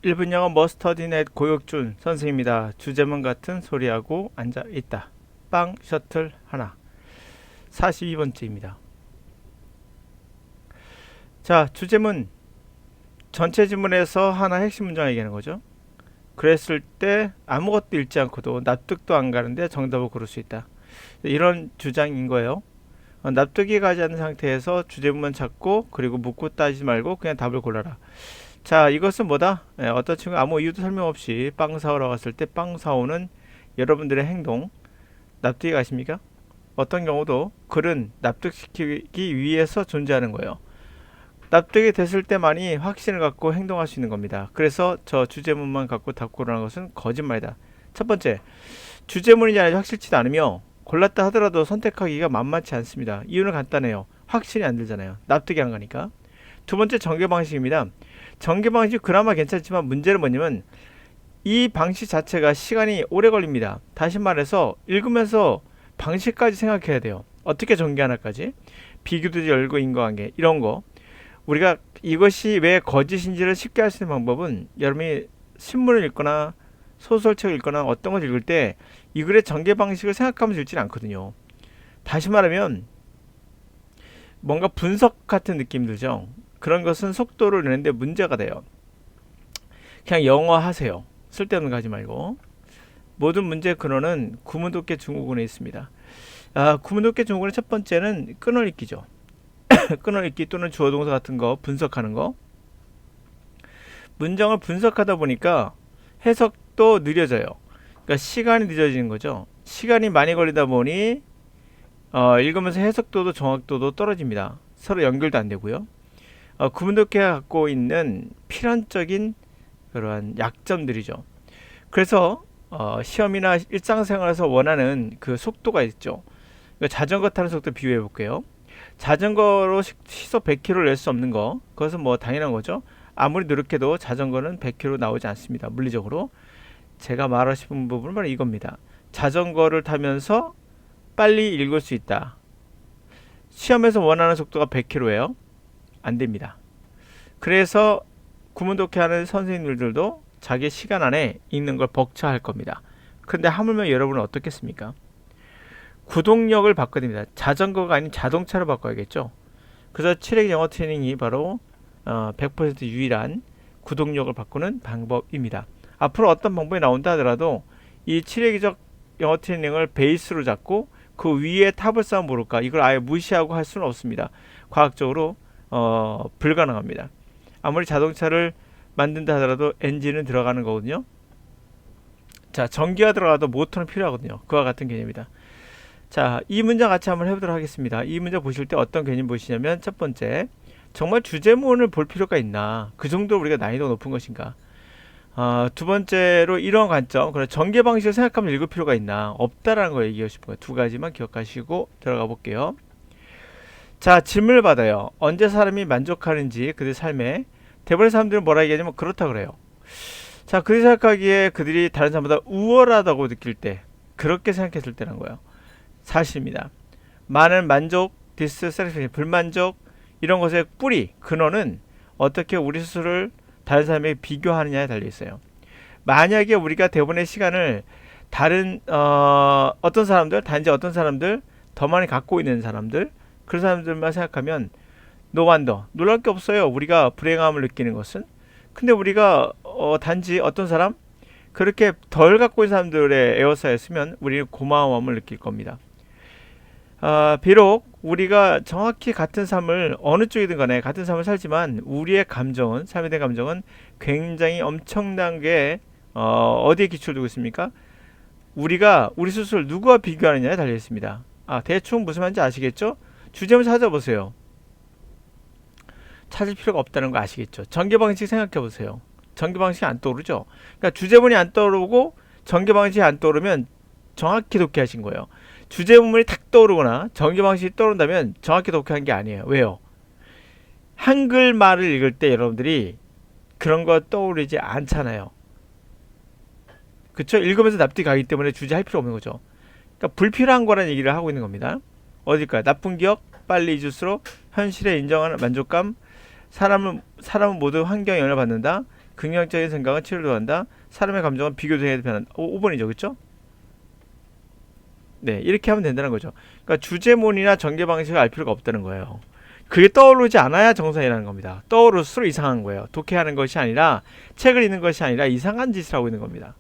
1분 영어 머스터디넷 고혁준 선생입니다. 주제문 같은 소리하고 앉아있다. 빵 셔틀 하나. 42번째입니다. 자, 주제문 전체 지문에서 하나 핵심 문장 얘기하는 거죠. 그랬을 때 아무것도 읽지 않고도 납득도 안 가는데 정답을 고를 수 있다. 이런 주장인 거예요. 납득이 가지 않는 상태에서 주제문만 찾고 그리고 묻고 따지지 말고 그냥 답을 골라라. 자, 이것은 뭐다? 어떤 친구가 아무 이유도 설명 없이 빵 사오러 갔을 때 빵 사오는 여러분들의 행동 납득이 가십니까? 어떤 경우도 글은 납득시키기 위해서 존재하는 거예요. 납득이 됐을 때만이 확신을 갖고 행동할 수 있는 겁니다. 그래서 저 주제문만 갖고 답 고르는 것은 거짓말이다. 첫 번째, 주제문이지 아닌지 확실치도 않으며 골랐다 하더라도 선택하기가 만만치 않습니다. 이유는 간단해요. 확신이 안 들잖아요. 납득이 안 가니까. 두 번째, 전개 방식입니다. 전개 방식 그나마 괜찮지만 문제는 뭐냐면 이 방식 자체가 시간이 오래 걸립니다. 다시 말해서 읽으면서 방식까지 생각해야 돼요. 어떻게 전개하나까지. 비교도지 열고 인과관계 이런 거. 우리가 이것이 왜 거짓인지를 쉽게 할 수 있는 방법은 여러분이 신문을 읽거나 소설책을 읽거나 어떤 걸 읽을 때 이 글의 전개 방식을 생각하면서 읽지는 않거든요. 다시 말하면 뭔가 분석 같은 느낌 들죠. 그런 것은 속도를 내는데 문제가 돼요. 그냥 영어 하세요. 쓸데없는 거 하지 말고. 모든 문제의 근원은 구문독해 증후군에 있습니다. 구문독해 증후군의 첫 번째는 끊어읽기죠. 끊어읽기 또는 주어동사 같은 거 분석하는 거. 문장을 분석하다 보니까 해석도 느려져요. 그러니까 시간이 늦어지는 거죠. 시간이 많이 걸리다 보니 읽으면서 해석도도 정확도도 떨어집니다. 서로 연결도 안 되고요. 구문독해가 갖고 있는 필연적인 그러한 약점들이죠. 그래서 시험이나 일상생활에서 원하는 그 속도가 있죠. 그러니까 자전거 타는 속도 비교해 볼게요. 자전거로 시속 100km를 낼 수 없는 거, 그것은 뭐 당연한 거죠. 아무리 노력해도 자전거는 100km 나오지 않습니다. 물리적으로. 제가 말하고 싶은 부분은 바로 이겁니다. 자전거를 타면서 빨리 읽을 수 있다. 시험에서 원하는 속도가 100km예요. 안 됩니다. 그래서 구문독해하는 선생님들도 자기 시간 안에 읽는 걸 벅차할 겁니다. 근데 하물며 여러분은 어떻겠습니까? 구동력을 바꿔야 됩니다. 자전거가 아닌 자동차로 바꿔야겠죠. 그래서 7회 영어 트레이닝이 바로 100% 유일한 구동력을 바꾸는 방법입니다. 앞으로 어떤 방법이 나온다 하더라도 이 7회기적 영어 트레이닝을 베이스로 잡고 그 위에 탑을 쌓으면 모를까, 이걸 아예 무시하고 할 수는 없습니다. 과학적으로 불가능합니다. 아무리 자동차를 만든다 하더라도 엔진은 들어가는 거거든요. 자, 전기가 들어가도 모터는 필요하거든요. 그와 같은 개념이다. 자, 이 문장 같이 한번 해보도록 하겠습니다. 이 문장 보실 때 어떤 개념 보시냐면, 첫 번째, 정말 주제문을 볼 필요가 있나? 그 정도로 우리가 난이도가 높은 것인가? 두 번째로 이런 관점, 그래 전개 방식을 생각하면 읽을 필요가 있나? 없다라는 걸 얘기하고 싶은 거예요. 두 가지만 기억하시고 들어가 볼게요. 자, 질문을 받아요. 언제 사람이 만족하는지 그들 삶에. 대부분의 사람들은 뭐라 얘기하냐면 그렇다 그래요. 자, 그들이 생각하기에 그들이 다른 사람보다 우월하다고 느낄 때, 그렇게 생각했을 때란 거예요. 사실입니다. 많은 만족, dissatisfaction, 불만족, 이런 것의 뿌리, 근원은 어떻게 우리 스스로를 다른 사람에게 비교하느냐에 달려 있어요. 만약에 우리가 대부분의 시간을 다른 어떤 사람들, 단지 어떤 사람들, 더 많이 갖고 있는 사람들, 그런 사람들만 생각하면 노완더, 놀랄 게 없어요. 우리가 불행함을 느끼는 것은. 근데 우리가 단지 어떤 사람, 그렇게 덜 갖고 있는 사람들의 에어사였으면 우리는 고마움을 느낄 겁니다. 비록 우리가 정확히 같은 삶을 어느 쪽이든 간에 같은 삶을 살지만 우리의 감정은, 삶에 대한 감정은 굉장히 엄청나게 어디에 기초를 두고 있습니까? 우리가 우리 스스로를 누구와 비교하느냐에 달려 있습니다. 대충 무슨 말인지 아시겠죠? 주제문 찾아보세요. 찾을 필요가 없다는 거 아시겠죠? 전개 방식 생각해 보세요. 전개 방식이 안 떠오르죠? 그러니까 주제문이 안 떠오르고 전개 방식이 안 떠오르면 정확히 독해하신 거예요. 주제문이 탁 떠오르거나 전개 방식이 떠오른다면 정확히 독해한 게 아니에요. 왜요? 한글말을 읽을 때 여러분들이 그런 거 떠오르지 않잖아요. 그쵸? 읽으면서 납득이 가기 때문에 주제할 필요 없는 거죠. 그러니까 불필요한 거라는 얘기를 하고 있는 겁니다. 어딜까요? 나쁜 기억, 빨리 잊을수록 현실에 인정하는 만족감, 사람은 모두 환경에 영향을 받는다. 긍정적인 생각은 치료를 도한다. 사람의 감정은 비교적에 변한다. 5번이죠. 그쵸? 네, 이렇게 하면 된다는 거죠. 그러니까 주제문이나 전개 방식을 알 필요가 없다는 거예요. 그게 떠오르지 않아야 정상이라는 겁니다. 떠오를수록 이상한 거예요. 독해하는 것이 아니라 책을 읽는 것이 아니라 이상한 짓을 하고 있는 겁니다.